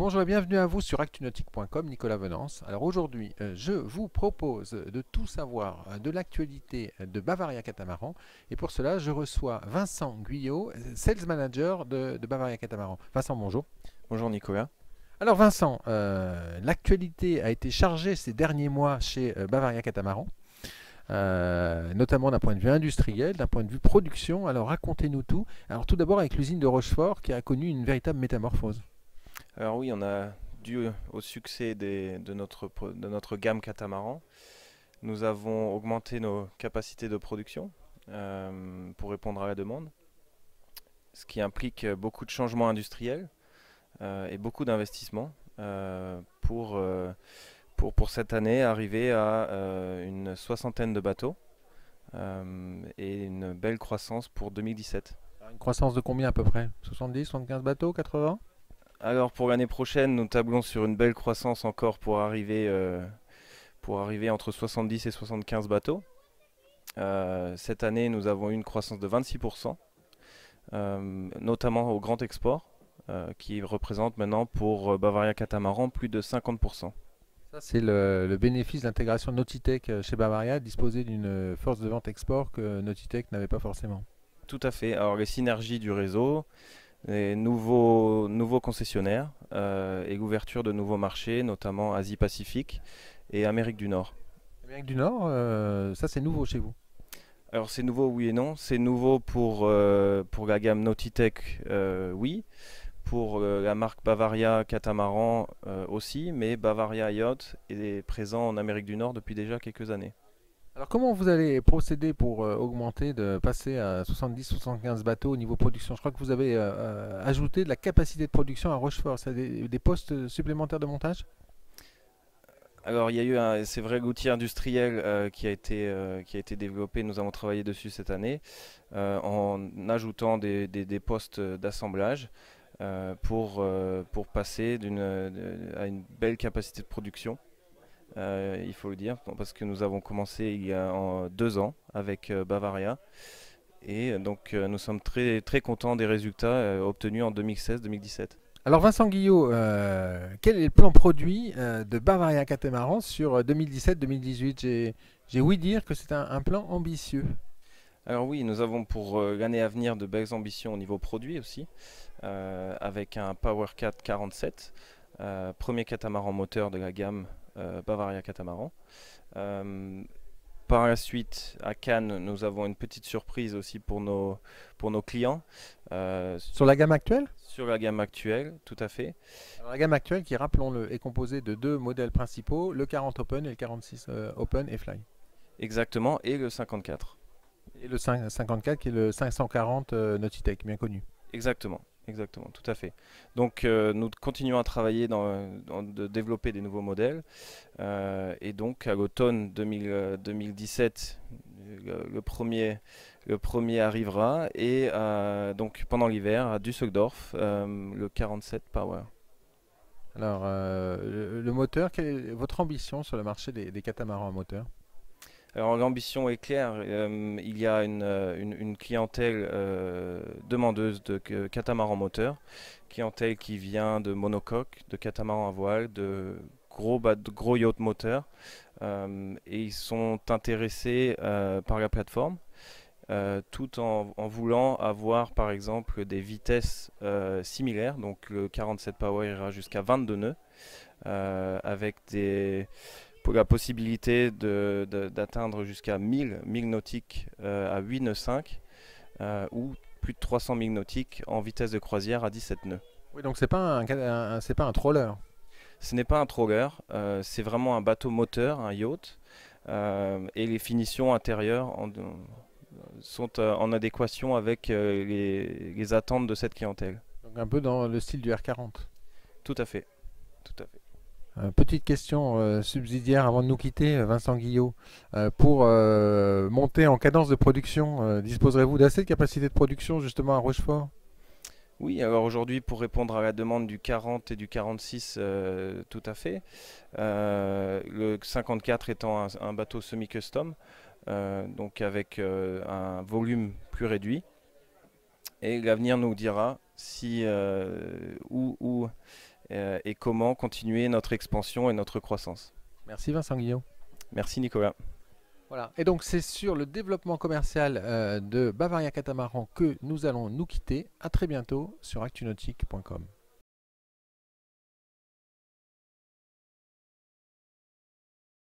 Bonjour et bienvenue à vous sur actunautique.com, Nicolas Venance. Alors aujourd'hui, je vous propose de tout savoir de l'actualité de Bavaria Catamaran. Et pour cela, je reçois Vincent Guyot, Sales Manager de Bavaria Catamaran. Vincent, bonjour. Bonjour Nicolas. Alors Vincent, l'actualité a été chargée ces derniers mois chez Bavaria Catamaran, notamment d'un point de vue industriel, d'un point de vue production. Alors racontez-nous tout. Alors tout d'abord avec l'usine de Rochefort qui a connu une véritable métamorphose. Alors oui, on a dû au succès de notre gamme catamaran, nous avons augmenté nos capacités de production pour répondre à la demande, ce qui implique beaucoup de changements industriels et beaucoup d'investissements pour cette année arriver à une soixantaine de bateaux et une belle croissance pour 2017. Une croissance de combien à peu près? 70, 75 bateaux, 80? Alors pour l'année prochaine, nous tablons sur une belle croissance encore pour arriver entre 70 et 75 bateaux. Cette année, nous avons eu une croissance de 26%, notamment au grand export, qui représente maintenant pour Bavaria Catamaran plus de 50%. Ça, c'est le bénéfice d'intégration de Nautitech chez Bavaria, disposer d'une force de vente export que Nautitech n'avait pas forcément. Tout à fait. Alors les synergies du réseau, les nouveaux concessionnaires et l'ouverture de nouveaux marchés, notamment Asie-Pacifique et Amérique du Nord. Amérique du Nord, ça c'est nouveau chez vous. Alors c'est nouveau oui et non. C'est nouveau pour la gamme Nautitech, oui. Pour la marque Bavaria Catamaran aussi, mais Bavaria Yacht est présent en Amérique du Nord depuis déjà quelques années. Alors comment vous allez procéder pour augmenter, de passer à 70-75 bateaux au niveau production? Je crois que vous avez ajouté de la capacité de production à Rochefort. C'est des postes supplémentaires de montage? Alors il y a eu c'est vrai, l'outil industriel qui a été développé, nous avons travaillé dessus cette année en ajoutant des postes d'assemblage pour passer à une belle capacité de production. Il faut le dire, parce que nous avons commencé il y a 2 ans avec Bavaria. Et donc nous sommes très contents des résultats obtenus en 2016-2017. Alors Vincent Guillot, quel est le plan produit de Bavaria Catamaran sur 2017-2018? J'ai ouï dire que c'est un plan ambitieux. Alors oui, nous avons pour l'année à venir de belles ambitions au niveau produit aussi, avec un PowerCat 47, premier catamaran moteur de la gamme Bavaria Catamaran. Euh, Par la suite, à Cannes, nous avons une petite surprise aussi pour nos clients Sur la gamme actuelle? sur la gamme actuelle, tout à fait. Alors, la gamme actuelle, qui rappelons-le, est composée de deux modèles principaux, le 40 Open et le 46 Open et Fly. Exactement, et le 54. Et le 54 qui est le 540 Nautitech, bien connu. Exactement, exactement, tout à fait. Donc nous continuons à travailler de développer des nouveaux modèles. Et donc à l'automne 2017, le premier arrivera. Et donc pendant l'hiver, à Düsseldorf, le 47 Power. Alors, le moteur, quelle est votre ambition sur le marché des catamarans à moteur? Alors l'ambition est claire, il y a une clientèle demandeuse de catamaran moteur, clientèle qui vient de monocoques, de catamaran à voile, de de gros yachts moteurs, et ils sont intéressés par la plateforme, tout en voulant avoir par exemple des vitesses similaires, donc le 47 Power ira jusqu'à 22 nœuds, avec pour la possibilité d'atteindre jusqu'à 1000 nautiques à 8 nœuds 5 ou plus de 300 000 nautiques en vitesse de croisière à 17 nœuds. Oui, donc c'est pas un troller. Ce n'est pas un trawler, c'est vraiment un bateau moteur, un yacht, et les finitions intérieures sont en adéquation avec les attentes de cette clientèle. Donc un peu dans le style du R40. Tout à fait, tout à fait. Petite question subsidiaire avant de nous quitter, Vincent Guillot. Pour monter en cadence de production, disposerez-vous d'assez de capacité de production justement à Rochefort? Oui, alors aujourd'hui, pour répondre à la demande du 40 et du 46, tout à fait. Le 54 étant un bateau semi-custom, donc avec un volume plus réduit. Et l'avenir nous dira si où et comment continuer notre expansion et notre croissance. Merci Vincent Guillot. Merci Nicolas. Voilà. Et donc c'est sur le développement commercial de Bavaria Catamaran que nous allons nous quitter. À très bientôt sur actunautique.com.